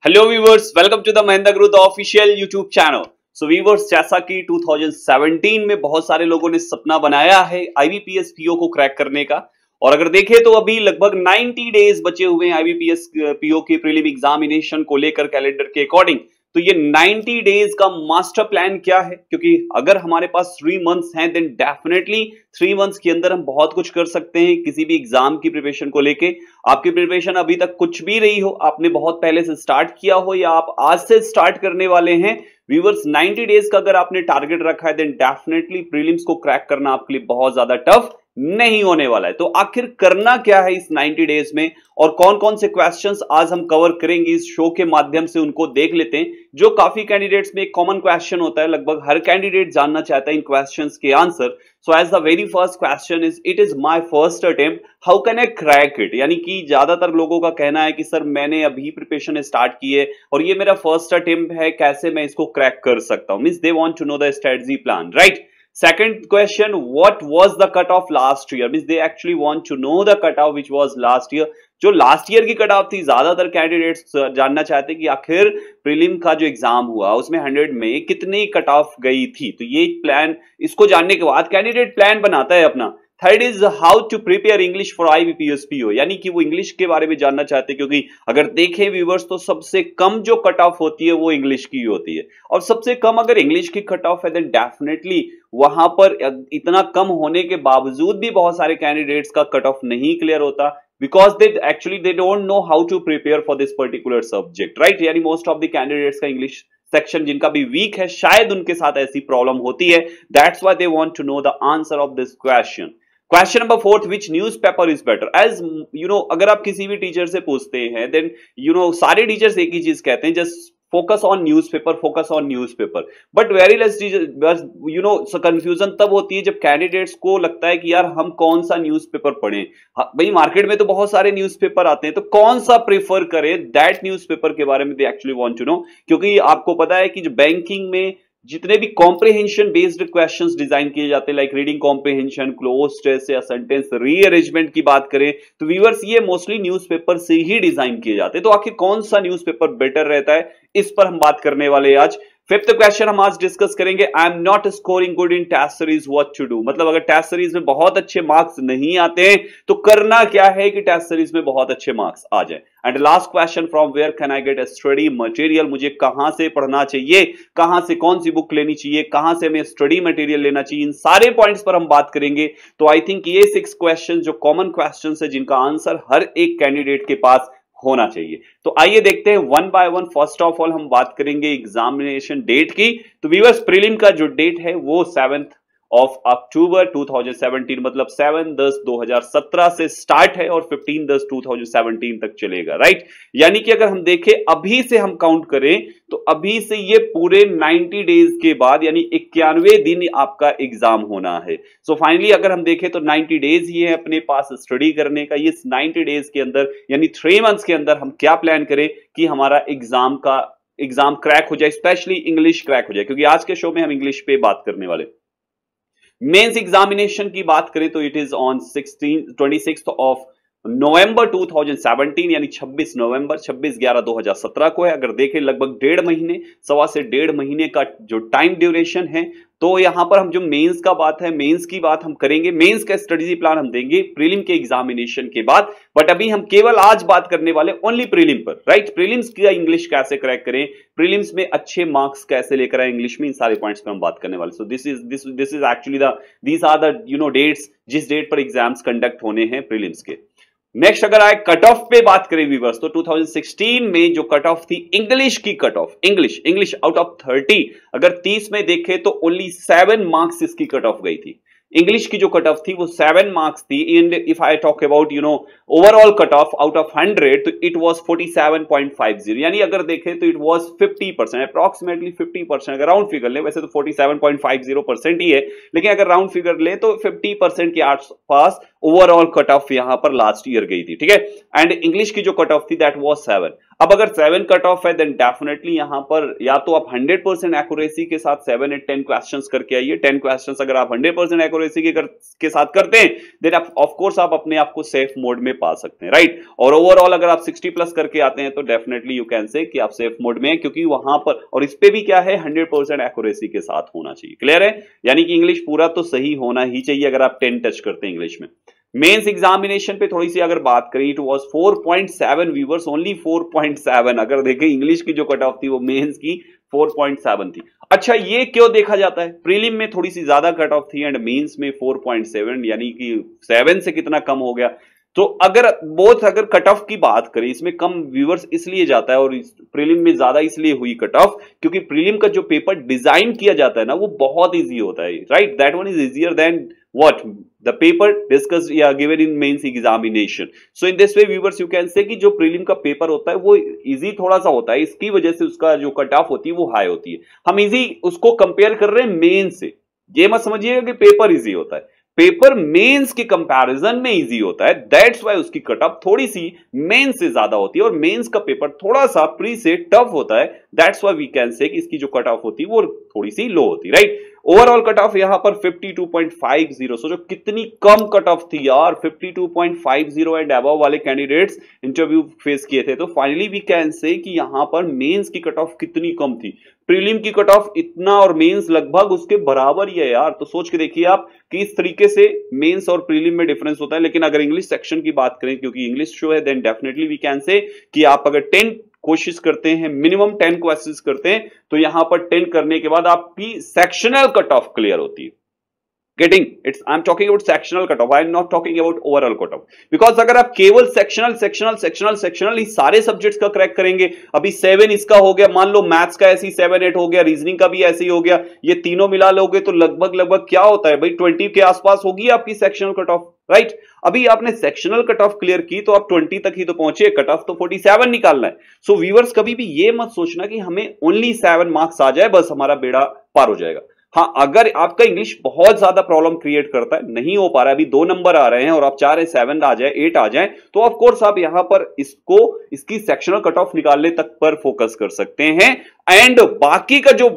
Hello viewers, welcome to the Mahendra group official YouTube channel. So viewers, जैसा कि 2017 में बहुत सारे लोगों ने सपना बनाया है आईबीपीएस पीओ को क्रैक करने का, और अगर देखें तो अभी लगभग 90 डेज बचे हुए हैं आईबीपीएस पीओ की प्रीलिम एग्जामिनेशन को लेकर कैलेंडर के अकॉर्डिंग। तो ये 90 डेज का मास्टर प्लान क्या है, क्योंकि अगर हमारे पास 3 मंथ्स हैं देन डेफिनेटली 3 मंथ्स के अंदर हम बहुत कुछ कर सकते हैं किसी भी एग्जाम की प्रिपरेशन को लेके। आपकी प्रिपरेशन अभी तक कुछ भी रही हो, आपने बहुत पहले से स्टार्ट किया हो या आप आज से स्टार्ट करने वाले हैं, व्यूअर्स 90 डेज का अगर आपने टारगेट रखा है देन डेफिनेटली प्रीलिम्स को क्रैक करना आपके लिए बहुत ज्यादा टफ नहीं होने वाला है। तो आखिर करना क्या है इस 90 डेज में और कौन कौन से क्वेश्चंस आज हम कवर करेंगे इस शो के माध्यम से, उनको देख लेते हैं। जो काफी कैंडिडेट्स में एक कॉमन क्वेश्चन होता है, लगभग हर कैंडिडेट जानना चाहता है इन क्वेश्चंस के answer. So as the very first question is, it is my first attempt, how can I crack it. यानी कि ज्यादातर लोगों का कहना है कि सर मैंने अभी प्रिपरेशन स्टार्ट की है और ये मेरा फर्स्ट अटेम्प्ट है, कैसे मैं इसको क्रैक कर सकता हूं। Means they want to know the strategy plan, right. Second question, what was the cutoff last year? Means they actually want to know the cutoff which was last year. जो last year की cutoff थी, ज्यादातर candidates जानना चाहते हैं कि आखिर prelim का जो एग्जाम हुआ उसमें 100 में कितनी कटऑफ गई थी। तो ये प्लान, इसको जानने के बाद कैंडिडेट प्लान बनाता है अपना। Third is how to prepare English for IBPS PO, यानी कि वो इंग्लिश के बारे में जानना चाहते हैं, क्योंकि अगर देखें व्यूवर्स तो सबसे कम जो कट ऑफ होती है वो इंग्लिश की होती है, और सबसे कम अगर इंग्लिश की कट ऑफ है देन डेफिनेटली वहां पर इतना कम होने के बावजूद भी बहुत सारे कैंडिडेट्स का कट ऑफ नहीं क्लियर होता, because they don't know how to prepare for this particular subject, right. यानी मोस्ट ऑफ द कैंडिडेट्स का इंग्लिश सेक्शन जिनका भी वीक है, शायद उनके साथ ऐसी प्रॉब्लम होती है। That's why they want to know the answer of this question. Question number 4, which newspaper is better. As you know, अगर आप किसी भी टीचर से पूछते हैं देन यू नो सारे टीचर्स एक ही चीज कहते हैं, just focus on newspaper, focus on newspaper. But very less you know confusion तब होती है जब कैंडिडेट्स को लगता है कि यार हम कौन सा न्यूज़पेपर पढ़ें। भाई मार्केट में तो बहुत सारे न्यूज़पेपर आते हैं, तो कौन सा प्रेफर करें, दैट न्यूज़पेपर के बारे में they actually want to know. क्योंकि आपको पता है कि जो बैंकिंग में जितने भी कॉम्प्रिहेंशन बेस्ड क्वेश्चंस डिजाइन किए जाते हैं, like reading comprehension, cloze test या सेंटेंस रीअरेंजमेंट की बात करें तो व्यूअर्स ये मोस्टली न्यूज़पेपर से ही डिजाइन किए जाते हैं। तो आखिर कौन सा न्यूज़पेपर बेटर रहता है, इस पर हम बात करने वाले हैं आज। फिफ्थ क्वेश्चन हम आज डिस्कस करेंगे, I am not scoring good in test series, what to do. मतलब अगर टेस्ट सीरीज में बहुत अच्छे मार्क्स नहीं आते हैं तो करना क्या है कि टेस्ट सीरीज में बहुत अच्छे मार्क्स आ जाए। And last question, from where can I get a study material. मुझे कहां से पढ़ना चाहिए, कहां से कौन सी बुक लेनी चाहिए, कहां से हमें स्टडी मटेरियल लेना चाहिए, इन सारे पॉइंट्स पर हम बात करेंगे। तो आई थिंक ये 6 क्वेश्चन जो कॉमन क्वेश्चन है जिनका आंसर हर एक कैंडिडेट के पास होना चाहिए। तो आइए देखते हैं one by one. First of all हम बात करेंगे एग्जामिनेशन डेट की। तो व्यूअर्स प्रीलिम का जो डेट है वो 7 अक्टूबर 2017, मतलब 7/10/2017 से स्टार्ट है और 15/10/2017 तक चलेगा, राइट। यानी कि अगर हम देखें अभी से हम काउंट करें तो अभी से ये पूरे 90 डेज के बाद यानी 91 दिन आपका एग्जाम होना है। सो फाइनली अगर हम देखें तो 90 डेज ही है अपने पास स्टडी करने का। इस 90 डेज के अंदर यानी 3 मंथ्स के अंदर हम क्या प्लान करें कि हमारा एग्जाम क्रैक हो जाए, स्पेशली इंग्लिश क्रैक हो जाए, क्योंकि आज के शो में हम इंग्लिश पे बात करने वाले। मेंस एग्जामिनेशन की बात करें तो it is on 26 of November 2017, यानी 26 नवंबर 26/11/2017 को है। अगर देखें लगभग 1.5 महीने, सवा से 1.5 महीने का जो टाइम ड्यूरेशन है। तो यहां पर हम जो मेंस का बात है, मेंस की बात हम करेंगे, मेंस का स्ट्रेटजी प्लान हम देंगे प्रीलिम के एग्जामिनेशन के बाद। बट अभी हम केवल आज बात करने वाले ओनली प्रीलिम पर, राइट। प्रीलिम्स की इंग्लिश कैसे क्रैक करें, प्रीलिम्स में अच्छे मार्क्स कैसे लेकर आए इंग्लिश में, इन सारे पॉइंट्स पर हम बात करने वाले। So this is actually these are the you know dates जिस डेट पर एग्जाम्स कंडक्ट होने हैं प्रीलिम्स के। नेक्स्ट अगर आए कट ऑफ पे बात करें व्यूअर्स, तो 2016 में जो कट ऑफ थी इंग्लिश की cut off, English out of 30 अगर 30 में देखें तो ओनली 7 मार्क्स इसकी कट ऑफ गई थी। इंग्लिश की जो कट ऑफ थी वो 7 मार्क्स थी। And if I talk about you know overall cut off out of 100 तो इट वाज 47.50, यानी अगर देखें तो इट वाज 50%, अप्रॉक्सीमेटली 50%। अगर राउंड फिगर ले, वैसे तो 47.50% ही है, लेकिन अगर राउंड फिगर ले तो 50% के आसपास ओवरऑल कट ऑफ यहां पर लास्ट ईयर गई थी, ठीक है। एंड इंग्लिश की जो कट ऑफ थी दैट वाज 7। अब अगर 7 कट ऑफ है देन डेफिनेटली यहां पर या तो आप 100% एक्यूरेसी के साथ 7 या 10 क्वेश्चंस करके आइए। 10 क्वेश्चंस अगर आप 100% एक्यूरेसी के साथ करते हैं देन आप ऑफ कोर्स आप अपने आप को सेफ मोड में पा सकते हैं, राइट। और ओवरऑल अगर आप 60 प्लस करके आते हैं तो डेफिनेटली यू कैन से कि आप सेफ मोड में हैं, क्योंकि वहां पर और इस पे भी क्या है 100% एक्यूरेसी के साथ होना चाहिए। क्लियर है, यानी कि इंग्लिश पूरा तो सही होना ही चाहिए अगर आप 10 टच करते हैं इंग्लिश में। मेंस एग्जामिनेशन पे थोड़ी सी अगर बात करें, इट वाज 4.7 व्यूअर्स, ओनली 4.7। अगर देखें इंग्लिश की जो कट ऑफ थी वो मेंस की 4.7 थी। अच्छा, ये क्यों देखा जाता है? प्रीलिम में थोड़ी सी ज्यादा कट ऑफ थी एंड मेंस में 4.7, यानी कि 7 से कितना कम हो गया। तो अगर कट ऑफ की बात करें, इसमें कम व्यूअर्स इसलिए जाता है और प्रीलिम में ज्यादा इसलिए हुई कट ऑफ क्योंकि प्रीलिम का जो पेपर डिजाइन किया जाता है ना वो बहुत इजी होता है, right. That one is easier than what the paper discussed या given in mains examination. So in this way viewers you can say कि जो prelim का पेपर होता है वो इजी थोड़ा सा होता है, इसकी वजह से उसका जो कट ऑफ होती है वो हाई होती है। हम इजी उसको कंपेयर कर रहे हैं मेन से, ये मत समझिएगा कि पेपर इजी होता है, पेपर मेंस के कंपैरिजन में इजी होता है। दैट्स वाई उसकी कट ऑफ थोड़ी सी मेंस से ज्यादा होती है और मेंस का पेपर थोड़ा सा प्री से टफ होता है। That's why we can say कि इसकी जो कट ऑफ होती है वो थोड़ी सी लो होती है, राइट। ओवरऑल कट ऑफ यहां पर 52.50। सो जो कितनी कम कट ऑफ थी यार, 52.50 एंड अबव वाले कैंडिडेट्स इंटरव्यू फेस किए थे। तो फाइनली वी कैन से कि यहां पर मेंस की कट ऑफ कितनी कम थी, प्रीलिम की कट ऑफ इतना और मेंस लगभग उसके बराबर ही है यार। तो सोच के देखिए आप कि इस तरीके से मेंस और प्रीलिम में डिफरेंस होता है। लेकिन अगर इंग्लिश सेक्शन की बात करें, क्योंकि इंग्लिश शो है, then definitely we can say कि आप अगर 10 कोशिश करते हैं, मिनिमम 10 क्वेश्चंस करते हैं, तो यहां पर 10 करने के बाद आपकी सेक्शनल कट ऑफ क्लियर होती है। Getting it's I'm talking about sectional cutoff, I'm not talking about overall cutoff, because अगर आप केवल सेक्शनल इस सारे सब्जेक्ट्स का क्रैक करेंगे, अभी 7 इसका हो गया, मान लो मैथ्स का ऐसे ही 7-8 हो गया, रीजनिंग का भी ऐसे ही हो गया, ये तीनों मिला लोगे तो लगभग क्या होता है भाई 20 के आसपास होगी आपकी सेक्शनल कट ऑफ, राइट। अभी आपने सेक्शनल कट ऑफ क्लियर की तो आप 20 तक ही तो पहुंचे, कट ऑफ तो 47 निकालना है। सो व्यूअर्स कभी भी ये मत सोचना कि हमें ओनली 7 मार्क्स आ जाए बस हमारा बेड़ा पार हो जाएगा। हाँ, अगर आपका इंग्लिश बहुत ज्यादा प्रॉब्लम क्रिएट करता है, नहीं हो पा रहा है, अभी 2 नंबर आ रहे हैं और आप चाह रहे हैं 7 आ जाए, 8 आ जाए, तो ऑफ कोर्स आप यहां पर इसकी सेक्शनल कट ऑफ निकालने तक पर फोकस कर सकते हैं। एंड बाकी का जो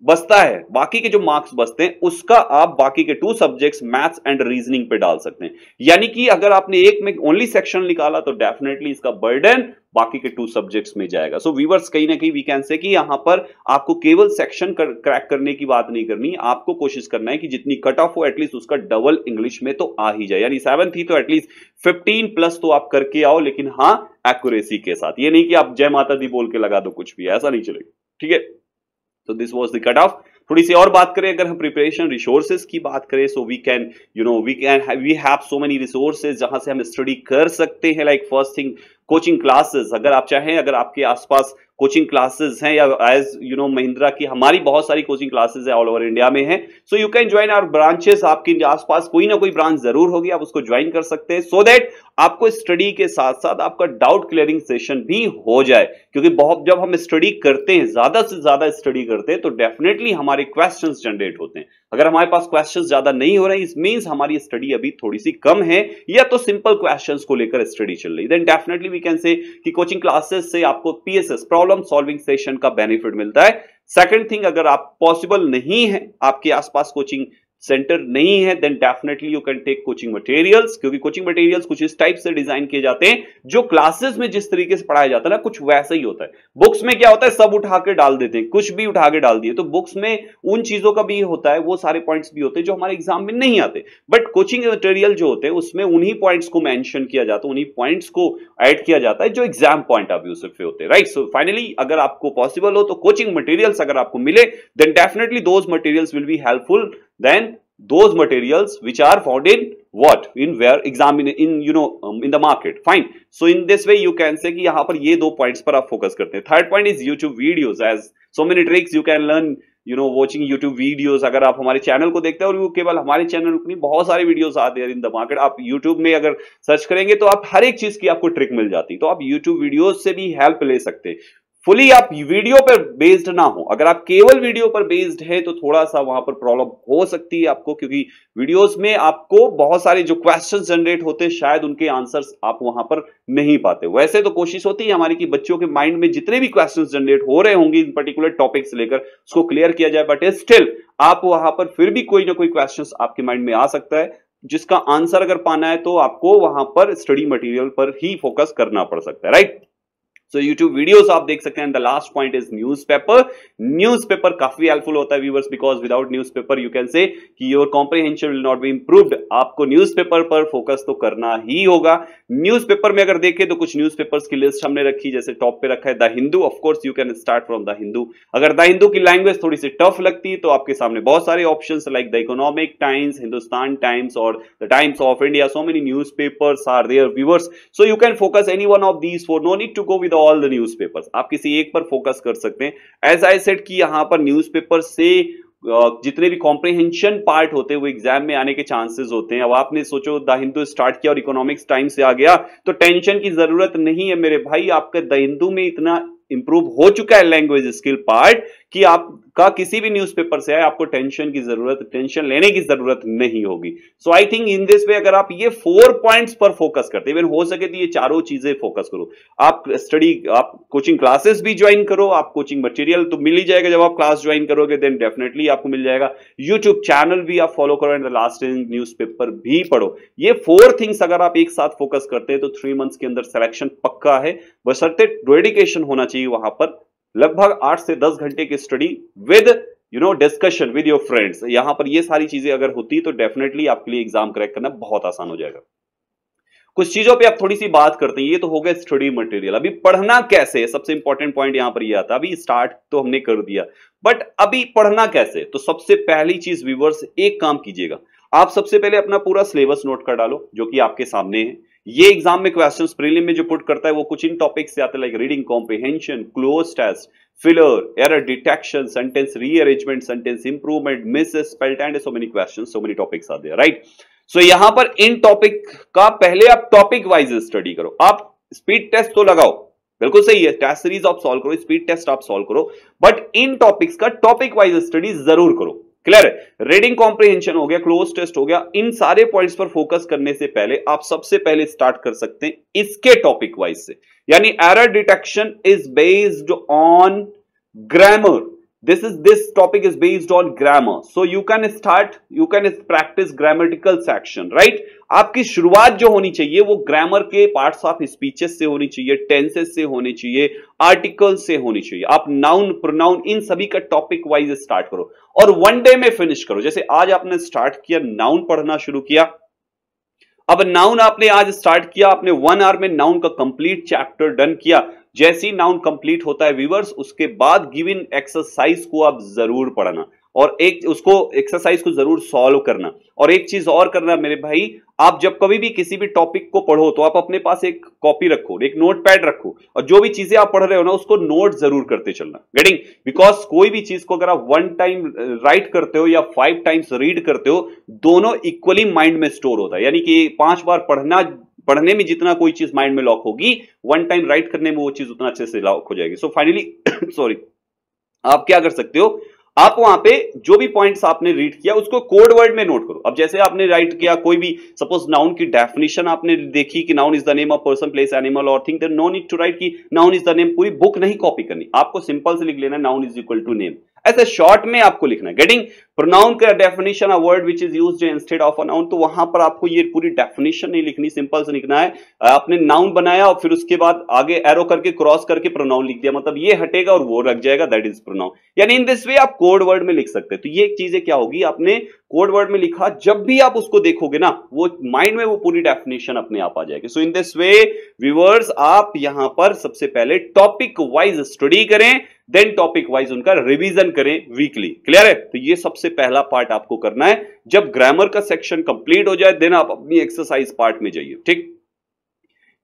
बचता है, बाकी के जो मार्क्स बचते हैं उसका आप बाकी के 2 सब्जेक्ट्स मैथ्स एंड रीजनिंग पे डाल सकते हैं। यानी कि अगर आपने एक में ओनली सेक्शन निकाला तो डेफिनेटली इसका बर्डन बाकी के 2 सब्जेक्ट्स में जाएगा। सो व्यूअर्स कहीं ना कहीं वी कैन से कि यहां पर आपको केवल सेक्शन क्रैक करने की बात नहीं करनी, आपको कोशिश करना है कि जितनी कट ऑफ हो एटलीस्ट उसका डबल इंग्लिश में तो आ ही जाए। यानी 7 थी तो एटलीस्ट 15 प्लस तो आप करके आओ, लेकिन हाँ एक्यूरेसी के साथ। ये नहीं कि आप जय माता दी बोल के लगा दो, कुछ भी ऐसा नहीं चलेगा, ठीक है। तो this was the cut off. थोड़ी सी और बात करें, अगर हम प्रिपरेशन रिसोर्सेज की बात करें, so we have so many resources जहां से हम स्टडी कर सकते हैं। Like first thing coaching classes, अगर आप चाहें, अगर आपके आसपास कोचिंग क्लासेस हैं या एज यू नो महिंद्रा की हमारी बहुत सारी कोचिंग क्लासेस है ऑल ओवर इंडिया में है, so you can join our branches. आपके आसपास कोई ना कोई ब्रांच जरूर होगी, आप उसको ज्वाइन कर सकते हैं सो दैट आपको स्टडी के साथ साथ आपका डाउट क्लियरिंग सेशन भी हो जाए। क्योंकि बहुत जब हम स्टडी करते हैं, ज्यादा से ज्यादा स्टडी करते हैं, तो डेफिनेटली हमारे क्वेश्चंस जनरेट होते हैं। अगर हमारे पास क्वेश्चंस ज्यादा नहीं हो रहे, इस मींस हमारी स्टडी अभी थोड़ी सी कम है या तो सिंपल क्वेश्चंस को लेकर स्टडी चल रही, then definitely we can say कि कोचिंग क्लासेस से आपको पीएसएस प्रॉब्लम सॉल्विंग सेशन का बेनिफिट मिलता है। सेकंड थिंग, अगर आप पॉसिबल नहीं है, आपके आसपास कोचिंग सेंटर नहीं है, then definitely you can take coaching materials, क्योंकि कोचिंग मटेरियल्स कुछ इस टाइप से डिजाइन किए जाते हैं जो क्लासेस में जिस तरीके से पढ़ाया जाता है ना, कुछ वैसा ही होता है। बुक्स में क्या होता है, सब उठा के डाल देते हैं, कुछ भी उठा के डाल दिए, तो बुक्स में उन चीजों का भी होता है, वो सारे पॉइंट्स भी होते हैं जो हमारे एग्जाम में नहीं आते। बट कोचिंग मटेरियल जो होते हैं उसमें उन्हीं पॉइंट्स को मेंशन किया जाता है, उन्हीं पॉइंट्स को ऐड किया जाता है जो एग्जाम पॉइंट ऑफ व्यू से होते हैं, राइट। सो फाइनली अगर आपको पॉसिबल हो तो कोचिंग मटेरियल्स अगर आपको मिले, then definitely those materials will be helpful then those materials which are found in what in where exam in the market, fine. So in this way you can say कि यहाँ पर ये 2 points पर आप focus करते हैं। Third point is YouTube videos, as so many tricks you can learn watching YouTube videos। अगर आप हमारे चैनल को देखते हैं, और वो केवल हमारे चैनल को नहीं, बहुत सारे वीडियोस आते हैं इन द मार्केट, आप YouTube में अगर सर्च करेंगे तो आप हर एक चीज की आपको ट्रिक मिल जाती है, तो आप YouTube वीडियोस से भी हेल्प ले सकते हैं। फुली आप वीडियो पर बेस्ड ना हो। अगर आप केवल वीडियो पर बेस्ड है तो थोड़ा सा वहां पर प्रॉब्लम हो सकती है आपको, क्योंकि वीडियोस में आपको बहुत सारे जो क्वेश्चंस जनरेट होते हैं शायद उनके आंसर्स आप वहां पर नहीं पाते। वैसे तो कोशिश होती है हमारी कि बच्चों के माइंड में जितने भी क्वेश्चंस जनरेट हो रहे होंगे इन पर्टिकुलर टॉपिक से लेकर उसको क्लियर किया जाए, बट स्टिल आप वहां पर फिर भी कोई ना कोई क्वेश्चंस आपके माइंड में आ सकता है जिसका आंसर अगर पाना है तो आपको वहां पर स्टडी मटेरियल पर ही फोकस करना पड़ सकता है, राइट। सो YouTube वीडियोस आप देख सकते हैं। The last point is newspaper. Newspaper काफी हेल्पफुल होता है viewers, because without newspaper you can say कि your comprehension will not be improved. आपको न्यूज़पेपर पर फोकस तो करना ही होगा। न्यूज़पेपर में अगर देखें तो कुछ न्यूज़पेपर्स की लिस्ट हमने रखी, जैसे टॉप पे रखा है the Hindu. Of course you can start from the Hindu. अगर द हिंदू की लैंग्वेज थोड़ी सी टफ लगती है तो आपके सामने बहुत सारे options like the Economic Times, Hindustan Times और the Times of India. So many newspapers are there viewers, so you can focus any one of these four. No need to go with all the newspapers. आप किसी एक पर focus कर सकते हैं। As I said कि यहां पर न्यूज़पेपर से जितने भी कॉम्प्रिहेंशन पार्ट होते हैं वो एग्जाम में आने के चांसेस होते हैं। अब आपने सोचो द हिंदू स्टार्ट किया और इकोनॉमिक्स टाइम से आ गया तो टेंशन की जरूरत नहीं है मेरे भाई। आपका द हिंदू में इतना इंप्रूव हो चुका है लैंग्वेज स्किल पार्ट कि आपका किसी भी न्यूज़पेपर से आए आपको टेंशन लेने की जरूरत नहीं होगी। सो I think in this way अगर आप ये 4 पॉइंट्स पर फोकस करते हैं, हो सके तो ये चारों चीजें फोकस करो। आप आप कोचिंग क्लासेस भी ज्वाइन करो, आप कोचिंग मटेरियल तो मिल ही जाएगा जब आप क्लास ज्वाइन करोगे, देन डेफिनेटली आपको मिल जाएगा। यूट्यूब चैनल भी आप फॉलो करो एंड लास्ट न्यूज़पेपर भी पढ़ो। ये 4 थिंग्स अगर आप एक साथ फोकस करते हैं तो 3 मंथ्स के अंदर सिलेक्शन पक्का है। बशर्ते डेडिकेशन होना चाहिए वहां पर। लगभग 8 से 10 घंटे की study with discussion with your friends. यहां पर ये सारी चीजें अगर होती तो डेफिनेटली आपके लिए एग्जाम क्रैक करना बहुत आसान हो जाएगा। कुछ चीजों पे आप थोड़ी सी बात करते हैं। ये तो हो गया स्टडी मटेरियल। अभी पढ़ना कैसे है, सबसे इंपॉर्टेंट पॉइंट यहां पर ये आता है। अभी स्टार्ट तो हमने कर दिया, बट अभी पढ़ना कैसे? तो सबसे पहली चीज व्यूअर्स, एक काम कीजिएगा, आप सबसे पहले अपना पूरा सिलेबस नोट कर डालो जो कि आपके सामने है। ये एग्जाम में क्वेश्चंस प्रीलिम में जो पुट करता है वो कुछ इन टॉपिक से आते हैं, like reading comprehension, cloze test, filler, error detection, sentence rearrangement, sentence improvement, misspelled and so many questions, so many topics are there, right. So यहां पर इन टॉपिक का पहले आप टॉपिक वाइज स्टडी करो। आप स्पीड टेस्ट तो लगाओ, बिल्कुल सही है, टेस्ट सीरीज आप सॉल्व करो, स्पीड टेस्ट आप सॉल्व करो, बट इन टॉपिक्स का टॉपिक वाइज स्टडी जरूर करो। क्लियर है? रीडिंग कॉम्प्रिहेंशन हो गया, क्लोज टेस्ट हो गया, इन सारे पॉइंट्स पर फोकस करने से पहले आप सबसे पहले स्टार्ट कर सकते हैं इसके टॉपिक वाइज से। यानी error detection is based on grammar. this topic is based on grammar, so you can practice grammatical section, right? आपकी शुरुआत जो होनी चाहिए वो ग्रामर के पार्ट्स ऑफ स्पीचेस से होनी चाहिए, टेंसेस से होनी चाहिए, आर्टिकल्स से होनी चाहिए। आप नाउन, प्रोनाउन, इन सभी का टॉपिक वाइज स्टार्ट करो और 1 डे में फिनिश करो। जैसे आज आपने स्टार्ट किया, नाउन पढ़ना शुरू किया। अब नाउन आपने आज स्टार्ट किया, आपने 1 आवर में नाउन का कंप्लीट चैप्टर डन किया। जैसे ही नाउन कंप्लीट होता है व्यूअर्स, उसके बाद गिवन एक्सरसाइज को आप जरूर पढ़ना और एक्सरसाइज को जरूर सॉल्व करना। और एक चीज और करना मेरे भाई, आप जब कभी भी किसी भी टॉपिक को पढ़ो तो आप अपने पास एक कॉपी रखो, एक नोटपैड रखो और जो भी चीजें आप पढ़ रहे हो ना उसको नोट जरूर करते चलना। गेटिंग? बिकॉज कोई भी चीज को अगर आप 1 टाइम राइट करते हो या 5 टाइम्स रीड करते हो, दोनों इक्वली माइंड में स्टोर होता है। यानी कि 5 बार पढ़ने में जितना कोई चीज माइंड में लॉक होगी, 1 टाइम राइट करने में वो चीज उतना अच्छे से लॉक हो जाएगी। सो फाइनली सॉरी, आप क्या कर सकते हो, आप वहां पे जो भी पॉइंट्स आपने रीड किया उसको कोड वर्ड में नोट करो। अब जैसे आपने राइट किया कोई भी, सपोज नाउन की डेफिनेशन आपने देखी कि noun is the name of person, place, animal और thing, there no need to write कि नाउन इज द नेम। पूरी बुक नहीं कॉपी करनी, आपको सिंपल से लिख लेना noun is equal to name, ऐसे शॉर्ट में आपको लिखना है। गेटिंग? प्रोनाउन का definition, a word which is used instead of a noun, तो वहां पर आपको ये पूरी डेफिनेशन नहीं लिखनी, सिंपल से लिखना है। आपने नाउन बनाया और फिर उसके बाद आगे एरो करके क्रॉस करके प्रोनाउन लिख दिया, मतलब ये हटेगा और वो लग जाएगा, दैट इज प्रोनाउन। यानी इन दिस वे आप कोड वर्ड में लिख सकते हैं। तो ये चीजें क्या होगी, आपने कोड वर्ड में लिखा, जब भी आप उसको देखोगे ना वो माइंड में वो पूरी डेफिनेशन अपने आप आ जाएगी। सो इन दिस वे व्यूअर्स, आप यहां पर सबसे पहले टॉपिक वाइज स्टडी करें, देन टॉपिक वाइज उनका रिवीजन करें वीकली। क्लियर है? तो ये सबसे पहला पार्ट आपको करना है। जब ग्रामर का सेक्शन कंप्लीट हो जाए देन आप अपनी एक्सरसाइज पार्ट में जाइए। ठीक?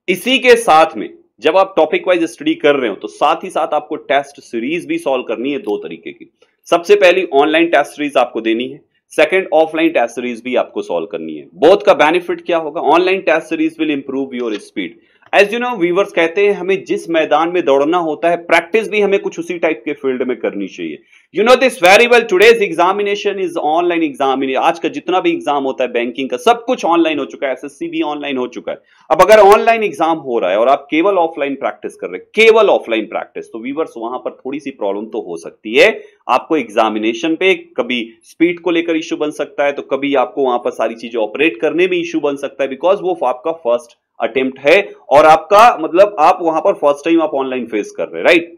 इसी के साथ में जब आप टॉपिक वाइज स्टडी कर रहे हो तो साथ ही साथ आपको टेस्ट सीरीज भी सॉल्व करनी है 2 तरीके की। सबसे पहली ऑनलाइन टेस्ट सीरीज आपको देनी है, सेकंड ऑफलाइन टेस्ट सीरीज भी आपको सॉल्व करनी है। बोथ का बेनिफिट क्या होगा? Online test series will improve your speed as you know viewers, कहते हैं हमें जिस मैदान में दौड़ना होता है, प्रैक्टिस भी हमें कुछ उसी टाइप के फील्ड में करनी चाहिए। You know this very well, today's examination is online examination. आज का जितना भी एग्जाम होता है बैंकिंग का, सब कुछ ऑनलाइन हो चुका है, एसएससी भी ऑनलाइन हो चुका है। अब अगर ऑनलाइन एग्जाम हो रहा है और आप केवल ऑफलाइन प्रैक्टिस कर रहे हैं, केवल ऑफलाइन प्रैक्टिस, तो व्यूअर्स वहां पर थोड़ी सी प्रॉब्लम तो हो सकती है। आपको एग्जामिनेशन पे कभी स्पीड को लेकर इश्यू बन सकता है, तो कभी आपको वहां पर सारी चीजें ऑपरेट करने में इश्यू बन सकता है, बिकॉज वो आपका फर्स्ट अटेम्प्ट है और आपका मतलब आप वहां पर फर्स्ट टाइम आप ऑनलाइन फेस कर रहे हैं, राइट।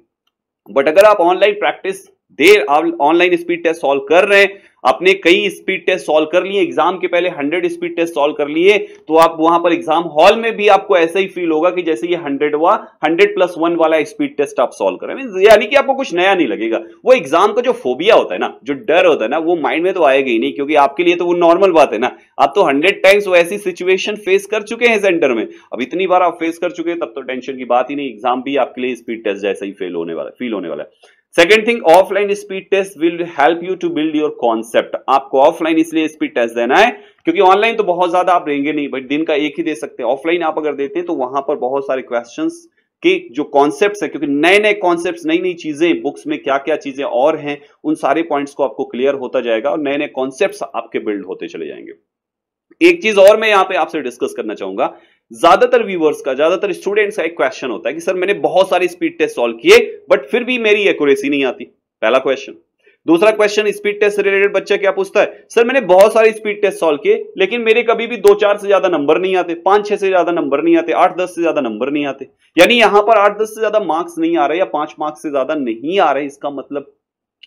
बट अगर आप online practice online speed test solve कर रहे हैं, आपने कई स्पीड टेस्ट सॉल्व कर लिए, एग्जाम के पहले 100 स्पीड टेस्ट सॉल्व कर लिए, तो आप वहां पर एग्जाम हॉल में भी आपको ऐसा ही फील होगा कि जैसे ये 100+1 वाला स्पीड टेस्ट आप सॉल्व कर रहे हैं। यानी कि आपको कुछ नया नहीं लगेगा। वो एग्जाम का जो फोबिया होता है ना, जो डर होता है ना, वो माइंड में तो आएगा ही नहीं, क्योंकि आपके लिए तो वो नॉर्मल बात है ना। आप तो 100 टाइम्स वो ऐसी सिचुएशन फेस कर चुके हैं सेंटर में। अब इतनी बार आप फेस कर चुके हैं, तब तो टेंशन की बात ही नहीं। एग्जाम भी आपके लिए स्पीड टेस्ट जैसा ही फील होने वाला है। Second thing, offline speed test will help you to build your concept. आपको ऑफलाइन इसलिए स्पीड टेस्ट देना है क्योंकि ऑनलाइन तो बहुत ज्यादा आप देंगे नहीं, बट दिन का एक ही दे सकते हैं। ऑफलाइन आप अगर देते हैं तो वहां पर बहुत सारे क्वेश्चंस के जो कॉन्सेप्ट्स है, क्योंकि नए नए कॉन्सेप्ट्स, नई नई चीजें, बुक्स में क्या क्या चीजें और हैं, उन सारे पॉइंट्स को आपको क्लियर होता जाएगा और नए नए कॉन्सेप्ट्स आपके बिल्ड होते चले जाएंगे। एक चीज और मैं यहां पे आपसे डिस्कस करना चाहूंगा। ज्यादातर व्यूवर्स का, ज्यादातर स्टूडेंट्स का एक क्वेश्चन होता है कि सर मैंने बहुत सारे स्पीड टेस्ट सॉल्व किए बट फिर भी मेरी एक्यूरेसी नहीं आती। पहला क्वेश्चन। दूसरा क्वेश्चन स्पीड टेस्ट से रिलेटेड बच्चा क्या पूछता है, सर मैंने बहुत सारे स्पीड टेस्ट सॉल्व किए लेकिन मेरे कभी भी 2-4 से ज्यादा नंबर नहीं आते, 5-6 से ज्यादा नंबर नहीं आते, 8-10 से ज्यादा नंबर नहीं आते। यानी यहां पर 8-10 से ज्यादा मार्क्स नहीं आ रहे या 5 मार्क्स से ज्यादा नहीं आ रहे, इसका मतलब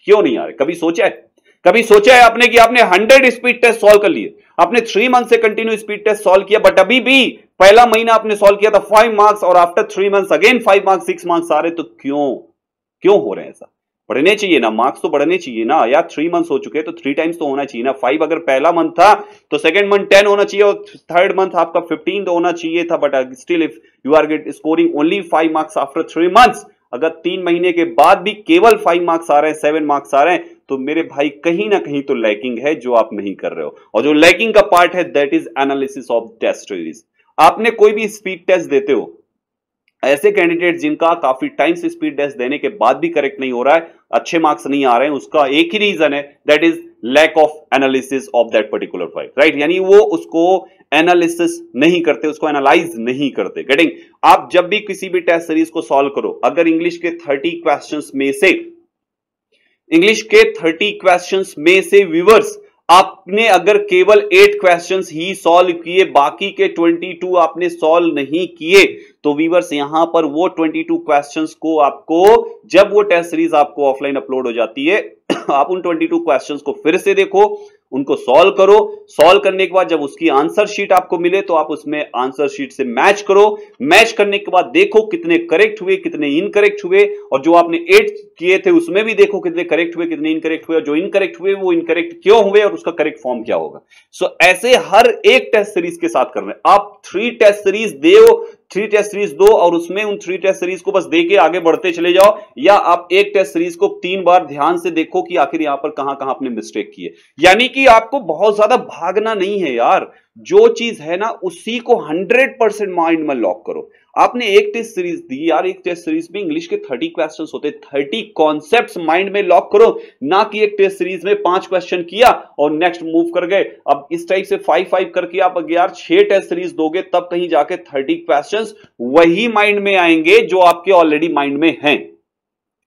क्यों नहीं आ रहे? कभी सोचा है आपने कि आपने 100 स्पीड टेस्ट सॉल्व कर लिए, आपने 3 मंथ से कंटिन्यू स्पीड टेस्ट सॉल्व किया, बट अभी भी पहला महीना आपने सॉल्व किया था 5 मार्क्स और after 3 months again 5 marks 6 marks आ रहे, तो क्यों हो रहे हैं ऐसा? बढ़ने चाहिए ना, मार्क्स तो बढ़ने चाहिए ना यार। 3 मंथ्स हो चुके हैं तो 3 टाइम्स तो होना चाहिए ना। 5 अगर पहला मंथ था तो सेकंड मंथ 10 होना चाहिए और थर्ड मंथ आपका 15 तो होना चाहिए था, but still if you are scoring only 5 marks after 3 months, अगर 3 महीने के बाद भी केवल 5 मार्क्स आ रहे हैं, 7 मार्क्स आ रहे हैं, तो मेरे भाई कहीं ना कहीं तो लैकिंग है जो आप नहीं कर रहे हो। और जो लैकिंग का पार्ट है that is analysis of test series. आपने कोई भी स्पीड टेस्ट देते हो, ऐसे कैंडिडेट जिनका काफी टाइम से स्पीड टेस्ट देने के बाद भी करेक्ट नहीं हो रहा है, अच्छे मार्क्स नहीं आ रहे हैं, उसका एक ही रीजन है, that is lack of analysis of that particular file, right. यानी वो उसको एनालिसिस नहीं करते, उसको एनालाइज नहीं करते। गेटिंग? आप जब भी किसी भी टेस्ट सीरीज को सॉल्व करो, अगर इंग्लिश के 30 क्वेश्चंस में से व्यूअर्स आपने अगर केवल 8 क्वेश्चंस ही सॉल्व किए, बाकी के 22 आपने सॉल्व नहीं किए, तो व्यूअर्स यहां पर वो 22 क्वेश्चंस को आपको, जब वो टेस्ट सीरीज आपको ऑफलाइन अपलोड हो जाती है, आप उन 22 क्वेश्चंस को फिर से देखो, उनको सॉल्व करो। सॉल्व करने के बाद जब उसकी आंसर शीट आपको मिले तो आप उसमें आंसर शीट से मैच करो। मैच करने के बाद देखो कितने करेक्ट हुए, कितने इनकरेक्ट हुए, और जो आपने 8 किए थे उसमें भी देखो कितने करेक्ट हुए, कितने इनकरेक्ट हुए, और जो इनकरेक्ट हुए वो इनकरेक्ट क्यों हुए और उसका करेक्ट फॉर्म क्या होगा। सो ऐसे हर एक टेस्ट सीरीज के साथ कर रहे हैं आप। 3 टेस्ट सीरीज दो और उसमें उन 3 टेस्ट सीरीज को बस देके आगे बढ़ते चले जाओ, या आप एक टेस्ट सीरीज को 3 बार ध्यान से देखो कि आखिर यहां पर कहां कहां आपने मिस्टेक की है। यानी कि आपको बहुत ज्यादा भागना नहीं है यार, जो चीज है ना उसी को 100% माइंड में लॉक करो। आपने एक टेस्ट सीरीज दी यार, एक टेस्ट सीरीज में इंग्लिश के 30 क्वेश्चंस होते, 30 कॉन्सेप्ट्स माइंड में लॉक करो, ना कि एक टेस्ट सीरीज में 5 क्वेश्चन किया और नेक्स्ट मूव कर गए। अब इस टाइप से 5-5 करके आप अगर यार 6 टेस्ट सीरीज दोगे, तब कहीं जाके 30 क्वेश्चंस वही माइंड में आएंगे जो आपके ऑलरेडी माइंड में हैं।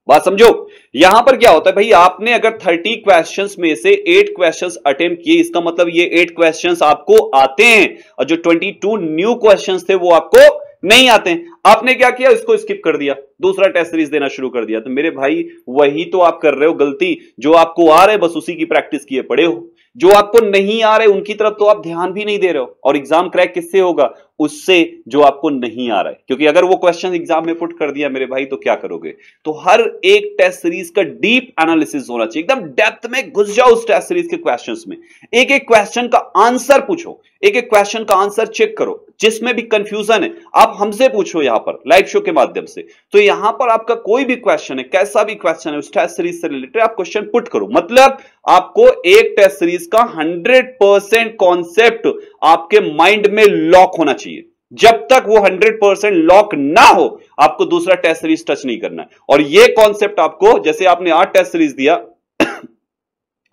बात समझो, यहां पर क्या होता है भाई, आपने अगर 30 क्वेश्चंस में से 8 क्वेश्चंस अटेम्प्ट किए, इसका मतलब ये 8 क्वेश्चंस आपको आते हैं, और जो 22 न्यू क्वेश्चंस थे वो आपको नहीं आते हैं। आपने क्या किया, इसको स्किप कर दिया, दूसरा टेस्ट सीरीज देना शुरू कर दिया। तो मेरे भाई वही तो आप कर रहे हो गलती। जो आपको आ रहे बस उसी की प्रैक्टिस किए पड़े हो, जो आपको नहीं आ रहे उनकी तरफ तो आप ध्यान भी नहीं दे रहे हो। और एग्जाम क्रैक किससे होगा? उससे जो आपको नहीं आ रहा है, क्योंकि अगर वो क्वेश्चन एग्जाम में पुट कर दिया मेरे भाई तो क्या करोगे। तो हर एक टेस्ट सीरीज का डीप एनालिसिस होना चाहिए, एकदम डेप्थ में घुस जाओ उस टेस्ट सीरीज के क्वेश्चंस में, एक एक क्वेश्चन का आंसर पूछो, एक एक क्वेश्चन का आंसर चेक करो। जिसमें भी कंफ्यूजन है आप हमसे पूछो यहाँ पर लाइव शो के माध्यम से। तो यहां पर आपका कोई भी क्वेश्चन है, कैसा भी क्वेश्चन है, उस टेस्ट सीरीज से रिलेटेड आप क्वेश्चन पुट करो। मतलब आपको एक टेस्ट सीरीज का 100% कॉन्सेप्ट आपके माइंड में लॉक होना चाहिए। जब तक वो 100% लॉक ना हो आपको दूसरा टेस्ट सीरीज टच नहीं करना है। और ये कॉन्सेप्ट आपको, जैसे आपने 8 टेस्ट सीरीज दिया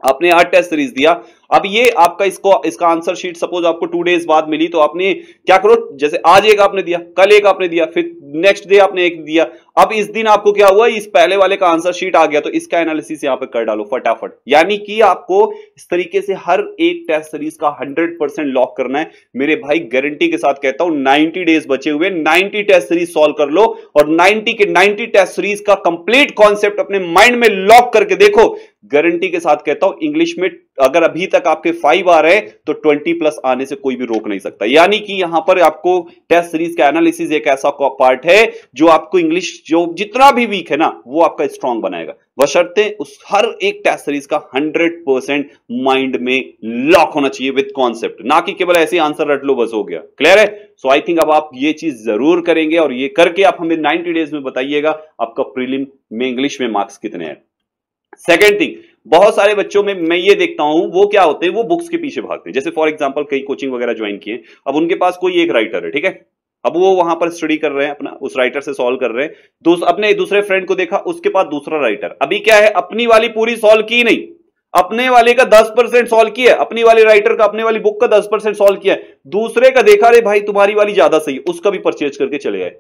आपने 8 टेस्ट सीरीज दिया, अब ये आपका इसका आंसर शीट सपोज आपको 2 डेज बाद मिली, तो आपने क्या करो, जैसे आज एक आपने दिया, कल एक आपने दिया, फिर नेक्स्ट डे आपने एक दिया, अब इस दिन आपको क्या हुआ, इस पहले वाले का आंसर शीट आ गया, तो इसका एनालिसिस यहां पे कर डालो फटाफट। यानी कि आपको इस तरीके से हर एक टेस्ट सीरीज का 100% लॉक करना है मेरे भाई। गारंटी के साथ कहता हूं 90 डेज बचे हुए, 90 टेस्ट सीरीज सॉल्व कर लो और 90 के 90 टेस्ट सीरीज का कंप्लीट कॉन्सेप्ट अपने माइंड में लॉक करके देखो। गारंटी के साथ कहता हूं इंग्लिश में अगर अभी तक आपके 5 आ रहे हैं तो 20+ आने से कोई भी रोक नहीं सकता। यानी कि यहां पर आपको टेस्ट सीरीज का एनालिसिस एक ऐसा पार्ट है जो आपको इंग्लिश जो जितना भी वीक है ना वो आपका स्ट्रांग बनाएगा, बशर्ते उस हर एक टेस्ट सीरीज का 100% माइंड में लॉक होना चाहिए विद कॉन्सेप्ट, ना कि केवल ऐसे आंसर रट लो बस हो गया। क्लियर है? सो आई थिंक अब आप ये चीज जरूर करेंगे और ये करके आप हमें 90 डेज में बताइएगा आपका प्रीलिम में इंग्लिश में मार्क्स कितने हैं। सेकेंड थिंग, बहुत सारे बच्चों में मैं ये देखता हूं वो क्या होते हैं, वो बुक्स के पीछे भागते हैं। जैसे फॉर एग्जांपल कई कोचिंग वगैरह ज्वाइन किए, अब उनके पास कोई एक राइटर है, ठीक है, अब वो वहां पर स्टडी कर रहे हैं, अपना उस राइटर से सॉल्व कर रहे हैं, अपने दूसरे फ्रेंड को देखा उसके पास दूसरा राइटर, अभी क्या है अपनी वाली पूरी सॉल्व की नहीं, अपने वाले का 10% सॉल्व किया, अपनी वाली राइटर का अपने वाली बुक का 10% सॉल्व किया, दूसरे का देखा रे भाई तुम्हारी वाली ज्यादा सही, उसका भी परचेज करके चले आए।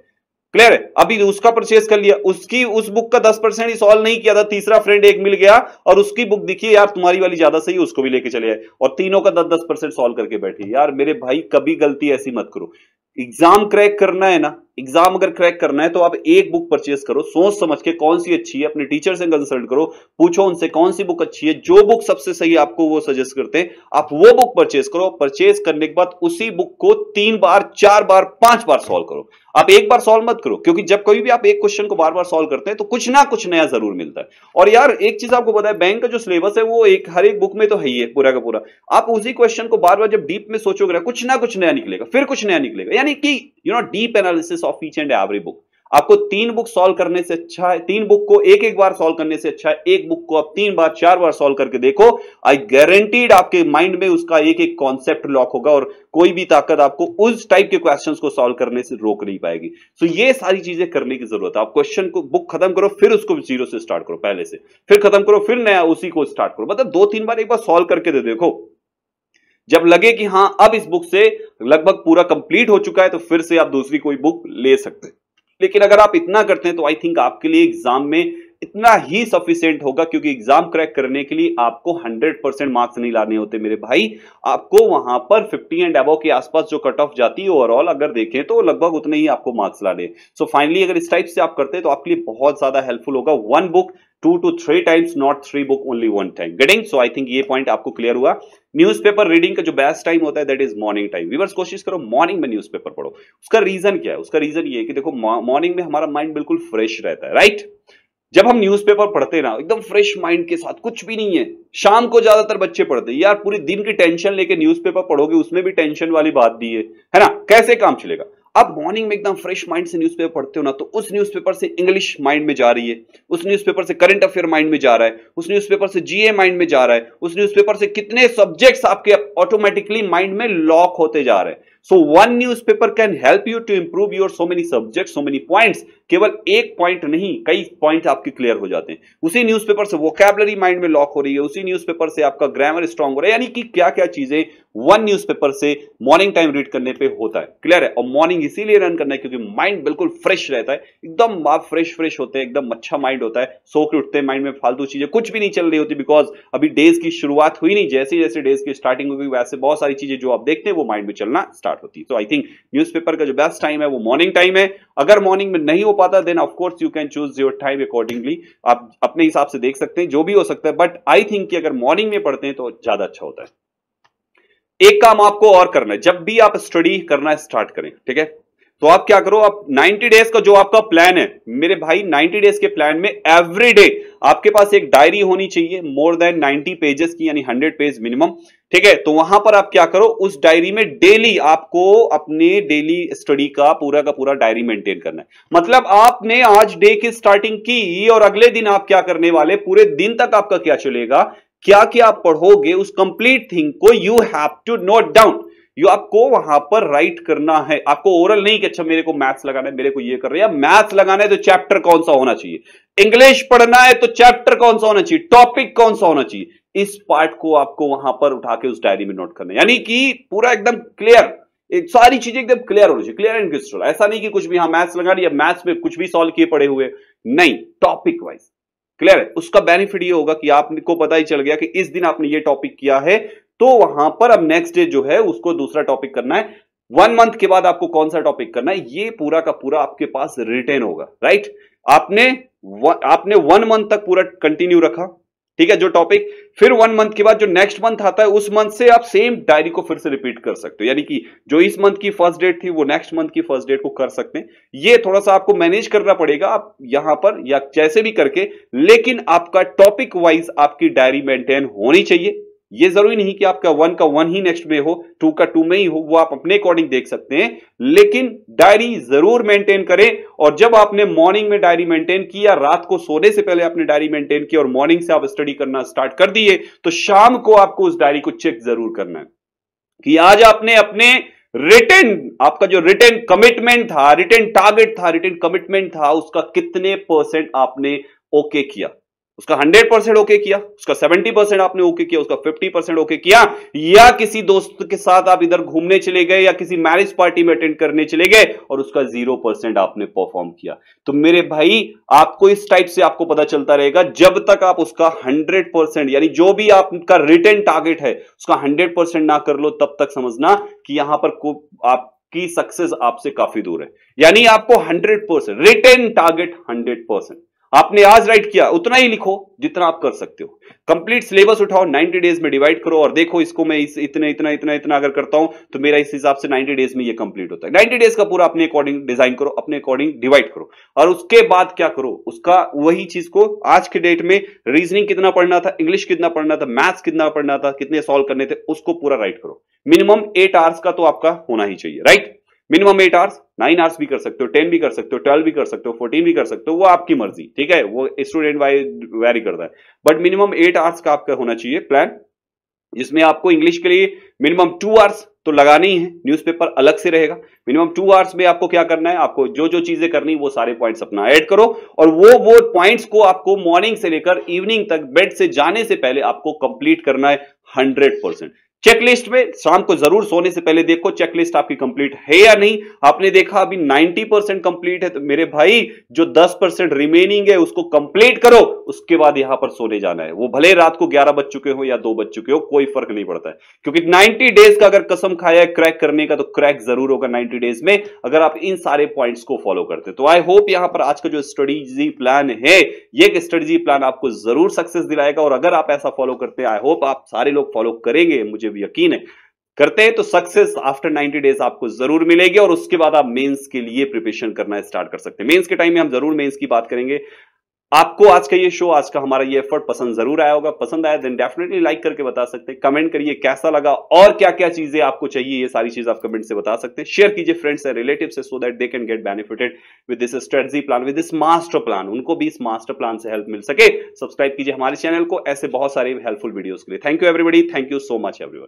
क्लियर है? अभी उसका परचेज कर लिया, उसकी उस बुक का 10% ही सॉल्व नहीं किया था, तीसरा फ्रेंड एक मिल गया और उसकी बुक दिखी यार तुम्हारी वाली ज्यादा सही, उसको भी लेके चले आए और तीनों का 10-10% सॉल्व करके बैठे। यार मेरे भाई कभी गलती ऐसी मत करो। एग्जाम क्रैक करना है ना, एग्जाम अगर क्रैक करना है तो आप एक बुक परचेज करो, सोच समझ के कौन सी अच्छी है, अपने टीचर से कंसल्ट करो, पूछो उनसे कौन सी बुक अच्छी है, जो बुक सबसे सही आपको वो सजेस्ट करते हैं आप वो बुक परचेज करो। परचेज करने के बाद उसी बुक को 3 बार 4 बार 5 बार सॉल्व करो। आप एक बार सॉल्व मत करो, क्योंकि जब कोई भी आप एक क्वेश्चन को बार बार सॉल्व करते हैं तो कुछ ना कुछ नया जरूर मिलता है। और यार एक चीज आपको पता है, बैंक का जो सिलेबस है वो हर एक बुक में तो है ही है पूरा का पूरा, आप उसी क्वेश्चन को बार बार जब डीप में सोचोगे कुछ ना कुछ नया निकलेगा, फिर कुछ नया निकलेगा। यानी कि deep analysis of each and every book. आपको 3 बुक सॉल्व करने से अच्छा है, 3 बुक को एक बार सॉल्व करने से अच्छा है एक बुक को आप 3 बार 4 बार सॉल्व करके देखो। आई गारंटीड आपके माइंड में उसका एक कॉन्सेप्ट लॉक होगा और कोई भी ताकत आपको उस टाइप के क्वेश्चंस को सॉल्व करने से रोक नहीं पाएगी। सो ये सारी चीजें करने की जरूरत है। आप क्वेश्चन को बुक खत्म करो, फिर उसको जीरो से स्टार्ट करो, पहले से फिर खत्म करो, फिर नया उसी को स्टार्ट करो, मतलब 2-3 बार एक बार सॉल्व करके दे देखो। जब लगे कि हां अब इस बुक से लगभग पूरा कंप्लीट हो चुका है तो फिर से आप दूसरी कोई बुक ले सकते हैं। लेकिन अगर आप इतना करते हैं तो आई थिंक आपके लिए एग्जाम में इतना ही सफिशिएंट होगा, क्योंकि एग्जाम क्रैक करने के लिए आपको 100% मार्क्स नहीं लाने होते मेरे भाई, आपको वहां पर 50 एंड अबव के आसपास जो कट ऑफ जाती है ओवरऑल अगर देखें तो लगभग उतने ही आपको मार्क्स लाने। सो फाइनली अगर इस टाइप से आप करते हैं तो आपके लिए बहुत ज्यादा हेल्पफुल होगा। 1 book 2 to 3 times, not 3 book only 1 time. Getting? So I think ये पॉइंट आपको क्लियर हुआ। न्यूज़पेपर रीडिंग का जो बेस्ट टाइम होता है that is morning time. Viewers कोशिश करो मॉर्निंग में न्यूज़पेपर पढ़ो। उसका रीजन क्या है? उसका रीजन ये है कि देखो मॉर्निंग में हमारा माइंड बिल्कुल फ्रेश रहता है, राइट? जब हम न्यूज़पेपर पढ़ते हैं ना एकदम फ्रेश माइंड के साथ, कुछ भी नहीं है। शाम को ज्यादातर बच्चे पढ़ते हैं, यार पूरी दिन की टेंशन लेके न्यूज़पेपर पढ़ोगे उसमें भी टेंशन वाली बात दी है ना, कैसे काम चलेगा? अब मॉर्निंग में एकदम फ्रेश माइंड से न्यूज़पेपर पढ़ते हो ना, तो उस न्यूज़पेपर से इंग्लिश माइंड में जा रही है, उस न्यूज़पेपर से करंट अफेयर माइंड में जा रहा है, उस न्यूज़पेपर से जीए माइंड में जा रहा है, उस न्यूज़पेपर से कितने सब्जेक्ट्स आपके ऑटोमेटिकली माइंड में लॉक होते जा रहे हैं। So one newspaper can help you to improve your so many subjects, so many points. केवल एक पॉइंट नहीं, कई पॉइंट आपके क्लियर हो जाते हैं। उसी न्यूज़पेपर से वोकैबुलरी माइंड में लॉक हो रही है, उसी न्यूज़पेपर से आपका ग्रामर स्ट्रांग हो रहा है। यानी कि क्या क्या चीजें वन न्यूज़पेपर से मॉर्निंग टाइम रीड करने पे होता है। क्लियर है? और मॉर्निंग इसीलिए रन करना है क्योंकि माइंड बिल्कुल फ्रेश रहता है, एकदम आप फ्रेश होते हैं, एकदम अच्छा माइंड होता है। सो के उठते हैं, माइंड में फालतू चीजें कुछ भी नहीं चल रही होती, बिकॉज अभी डेज की शुरुआत हुई नहीं। जैसे जैसे डेज की स्टार्टिंग होगी वैसे बहुत सारी चीजें जो आप देखते हैं वो माइंड में चलना स्टार्ट होती है। तो आई थिंक न्यूज़पेपर का जो बेस्ट टाइम है वो मॉर्निंग टाइम है। अगर मॉर्निंग में नहीं हो पाता then of course you can choose your time accordingly, आप अपने हिसाब से देख सकते हैं, जो भी हो सकता है। बट आई थिंक कि अगर मॉर्निंग में पढ़ते हैं तो ज्यादा अच्छा होता है। एक काम आपको और करना है, जब भी आप स्टडी करना स्टार्ट करें, ठीक है, तो आप क्या करो, आप 90 डेज का जो आपका प्लान है मेरे भाई, 90 डेज के प्लान में एवरी डे आपके पास एक डायरी होनी चाहिए मोर देन 90 पेजेस की, यानी 100 पेज मिनिमम, ठीक है। तो वहां पर आप क्या करो, उस डायरी में डेली आपको अपने डेली स्टडी का पूरा डायरी मेंटेन करना है। मतलब आपने आज डे की स्टार्टिंग की और अगले दिन आप क्या करने वाले, पूरे दिन तक आपका क्या चलेगा, क्या क्या आप पढ़ोगे, उस कंप्लीट थिंग को you have to note down. ये आपको वहां पर राइट करना है। आपको ओरल नहीं कि अच्छा मेरे को मैथ्स लगाना है, मेरे को ये कर रहे हैं। मैथ्स लगाना है तो चैप्टर कौन सा होना चाहिए, इंग्लिश पढ़ना है तो चैप्टर कौन सा होना चाहिए, टॉपिक कौन सा होना चाहिए, इस पार्ट को आपको वहां पर उठा के उस डायरी में नोट करना है। यानी कि पूरा एकदम क्लियर, एक सारी चीजें एकदम क्लियर होनी चाहिए, क्लियर एंड क्रिस्टल। ऐसा नहीं कि कुछ भी हाँ मैथ्स लगा दिया, मैथ्स में कुछ भी सॉल्व किए पड़े हुए, नहीं, टॉपिक वाइज क्लियर है। उसका बेनिफिट ये होगा कि आपको पता ही चल गया कि इस दिन आपने ये टॉपिक किया है, तो वहां पर अब नेक्स्ट डे जो है उसको दूसरा टॉपिक करना है। 1 मंथ के बाद आपको कौन सा टॉपिक करना है, ये पूरा का पूरा आपके पास रिटेन होगा, राइट। आपने 1 मंथ तक पूरा कंटिन्यू रखा, ठीक है, जो टॉपिक, फिर 1 मंथ के बाद जो नेक्स्ट मंथ आता है उस मंथ से आप सेम डायरी को फिर से रिपीट कर सकते हो। यानी कि जो इस मंथ की फर्स्ट डेट थी वो नेक्स्ट मंथ की फर्स्ट डेट को कर सकते हैं। ये थोड़ा सा आपको मैनेज करना पड़ेगा आप यहां पर या जैसे भी करके, लेकिन आपका टॉपिक वाइज आपकी डायरी मेंटेन होनी चाहिए। ये जरूरी नहीं कि आपका 1 का 1 ही नेक्स्ट में हो, 2 का 2 में ही हो, वो आप अपने अकॉर्डिंग देख सकते हैं, लेकिन डायरी जरूर मेंटेन करें। और जब आपने मॉर्निंग में डायरी मेंटेन की या रात को सोने से पहले आपने डायरी मेंटेन की और मॉर्निंग से आप स्टडी करना स्टार्ट कर दिए, तो शाम को आपको उस डायरी को चेक जरूर करना है कि आज आपने अपने रिटन, आपका जो रिटन कमिटमेंट था, रिटन टारगेट था, रिटन कमिटमेंट था, उसका कितने % आपने ओके किया। उसका 100% ओके किया, उसका 70% आपने ओके किया, उसका 50% ओके किया, या किसी दोस्त के साथ आप इधर घूमने चले गए या किसी मैरिज पार्टी में अटेंड करने चले गए और उसका 0% आपने परफॉर्म किया। तो मेरे भाई आपको इस टाइप से आपको पता चलता रहेगा, जब तक आप उसका 100% यानी जो भी आपका रिटन टारगेट है उसका 100% ना कर लो, तब तक समझना कि यहां पर आपकी सक्सेस आपसे काफी दूर है। यानी आपको 100% रिटन टारगेट 100%, आपने आज राइट किया उतना ही लिखो जितना आप कर सकते हो। कंप्लीट सिलेबस उठाओ, 90 डेज में डिवाइड करो और देखो इसको मैं इतना इतना इतना अगर करता हूं तो मेरा इस हिसाब से 90 डेज में ये कंप्लीट होता है। 90 डेज का पूरा अपने अकॉर्डिंग डिजाइन करो, अपने अकॉर्डिंग डिवाइड करो, और उसके बाद क्या करो, उसका वही चीज को आज के डेट में रीजनिंग कितना पढ़ना था, इंग्लिश कितना पढ़ना था, मैथ्स कितना पढ़ना था, कितने सॉल्व करने थे, उसको पूरा राइट करो। मिनिमम 8 आवर्स का तो आपका होना ही चाहिए, राइट। मिनिमम 8 आवर्स, 9 आवर्स भी कर सकते हो, 10 भी कर सकते हो, 12 भी कर सकते हो, 14 भी कर सकते हो, वो आपकी मर्जी, ठीक है, वो स्टूडेंट वाइज वेरी करता है। बट मिनिमम 8 आवर्स का आपका होना चाहिए प्लान, जिसमें आपको इंग्लिश के लिए मिनिमम 2 आवर्स तो लगाने ही है, न्यूज़पेपर अलग से रहेगा। मिनिमम 2 आवर्स में आपको क्या करना है, आपको जो जो चीजें करनी वो सारे पॉइंट्स अपना ऐड करो, और वो पॉइंट्स को आपको मॉर्निंग से लेकर इवनिंग तक बेड से जाने से पहले आपको कंप्लीट करना है 100%। चेकलिस्ट में शाम को जरूर सोने से पहले देखो चेकलिस्ट आपकी कंप्लीट है या नहीं। आपने देखा अभी 90% कंप्लीट है, तो मेरे भाई जो 10% रिमेनिंग है उसको कंप्लीट करो, उसके बाद यहां पर सोने जाना है। वो भले रात को 11 बज चुके हो या 2 बज चुके हो, कोई फर्क नहीं पड़ता है, क्योंकि 90 डेज का अगर कसम खाया है क्रैक करने का, तो क्रैक जरूर होगा 90 डेज में, अगर आप इन सारे पॉइंट्स को फॉलो करते। तो आई होप यहां पर आज का जो स्ट्रेटेजी प्लान है, ये स्ट्रेटेजी प्लान आपको जरूर सक्सेस दिलाएगा, और अगर आप ऐसा फॉलो करते हैं, आई होप आप सारे लोग फॉलो करेंगे, मुझे भी यकीन है करते हैं, तो सक्सेस आफ्टर 90 डेज आपको जरूर मिलेगी, और उसके बाद आप मेंस के लिए प्रिपरेशन करना स्टार्ट कर सकते हैं। मेंस के टाइम में हम जरूर मेंस की बात करेंगे। आपको आज का ये शो, आज का हमारा ये एफर्ट पसंद जरूर आया होगा। पसंद आया देन डेफिनेटली लाइक करके बता सकते हैं, कमेंट करिए कैसा लगा और क्या क्या चीजें आपको चाहिए, ये सारी चीज आप कमेंट से बता सकते हैं। शेयर कीजिए फ्रेंड्स एंड रिलेटिव से, so that they can get benefited with this strategy plan, with this master plan, उनको भी इस मास्टर प्लान से हेल्प मिल सके। सब्सक्राइब कीजिए हमारे चैनल को ऐसे बहुत सारे हेल्पफुल वीडियोस के लिए। Thank you everybody, thank you so much everyone.